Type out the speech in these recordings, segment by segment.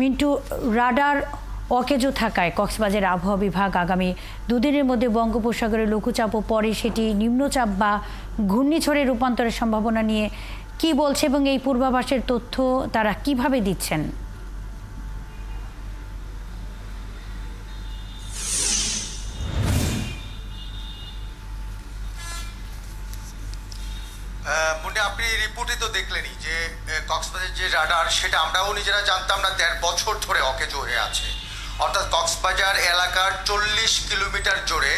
Mintu, radar অকেজো থাকায় কক্সবাজার আবহাওয়া বিভাগ আগামী দুদিনের মধ্যে বঙ্গোপসাগরে লঘুচাপ ও পরে সেটি নিম্নচাপ বা ঘূর্ণিঝড়ে রূপান্তরের সম্ভাবনা নিয়ে কি বলছে এবং এই পূর্বাভাসের তথ্য তারা কিভাবে দিচ্ছেন? আপনি রিপোর্টে তো দেখলেনই যে কক্সবাজার যে রাডার সেটা আমরাও নিজেরা জানতাম না, 1.5 বছর ধরে অকেজো হয়ে আছে। অর্থাৎ কক্সবাজার এলাকার 40 কিলোমিটার জোরে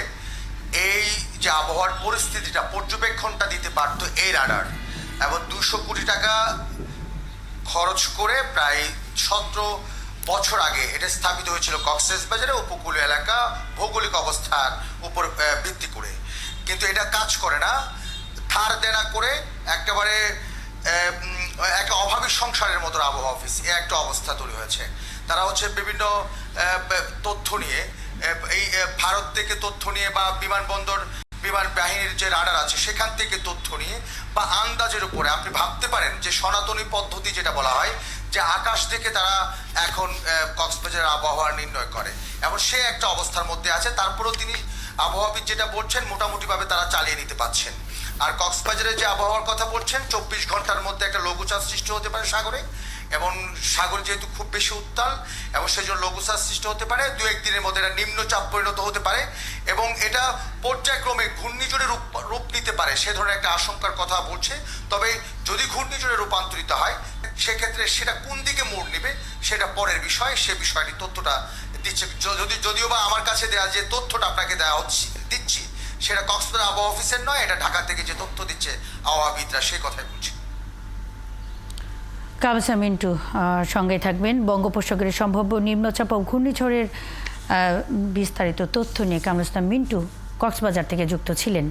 এই যে আবহাওয়ার পরিস্থিতিটা পর্যবেক্ষণটা দিতে পারত এই রাডার, এবং 200 কোটি টাকা খরচ করে প্রায় 17 বছর আগে এটা স্থাপিত হয়েছিল কক্সবাজারের উপকূলীয় এলাকা ভৌগোলিক অবস্থার উপর ভিত্তি করে। কিন্তু এটা কাজ করে না, ধার দেনা করে একেবারে একটা অভাবী সংসারের মতো আবহাওয়া অফিস একটা অবস্থা তৈরি হয়েছে। তারা হচ্ছে বিভিন্ন তথ্য নিয়ে এই ভারত থেকে তথ্য নিয়ে বা বিমানবন্দর বিমান বাহিনীর যে রাডার আছে সেখান থেকে তথ্য নিয়ে বা আন্দাজের উপরে আপনি ভাবতে পারেন যে সনাতনী পদ্ধতি যেটা বলা হয় যে আকাশ থেকে তারা এখন কক্সবাজারের আবহাওয়া নির্ণয় করে, এবং সে একটা অবস্থার মধ্যে আছে। তারপরেও তিনি আবহাওয়াবিদ যেটা বলছেন মোটামুটিভাবে তারা চালিয়ে নিতে পারছেন। আর কক্সবাজারের যে আবহাওয়ার কথা বলছেন 24 ঘন্টার মধ্যে একটা লঘুচাপ সৃষ্টি হতে পারে সাগরে, এবং সাগর যেহেতু খুব বেশি উত্তাল এবং সেই জন্য লঘুচাপ সৃষ্টি হতে পারে, 2-1 দিনের মধ্যে এটা নিম্নচাপ পরিণত হতে পারে এবং এটা পর্যায়ক্রমে ঘূর্ণিঝড়ে রূপ নিতে পারে সে ধরনের একটা আশঙ্কার কথা বলছে। তবে যদি ঘূর্ণিঝড়ে রূপান্তরিত হয় সেক্ষেত্রে সেটা কোন দিকে মোড় নেবে সেটা পরের বিষয়, সে বিষয়টি তথ্যটা দিচ্ছে। যদিও বা আমার কাছে দেওয়া যে তথ্যটা আপনাকে দিচ্ছি সেটা কক্সবাজার আবহাওয়া অফিসের নয়, এটা ঢাকা থেকে যে তথ্য দিচ্ছে আবহাওয়াবিদরা সেই কথাই বলছে। কামরুস্তান মিন্টু সঙ্গে থাকবেন। বঙ্গোপসাগরের সম্ভাব্য নিম্নচাপ ও ঘূর্ণিঝড়ের বিস্তারিত তথ্য নিয়ে কামরুস্তান মিন্টু কক্সবাজার থেকে যুক্ত ছিলেন।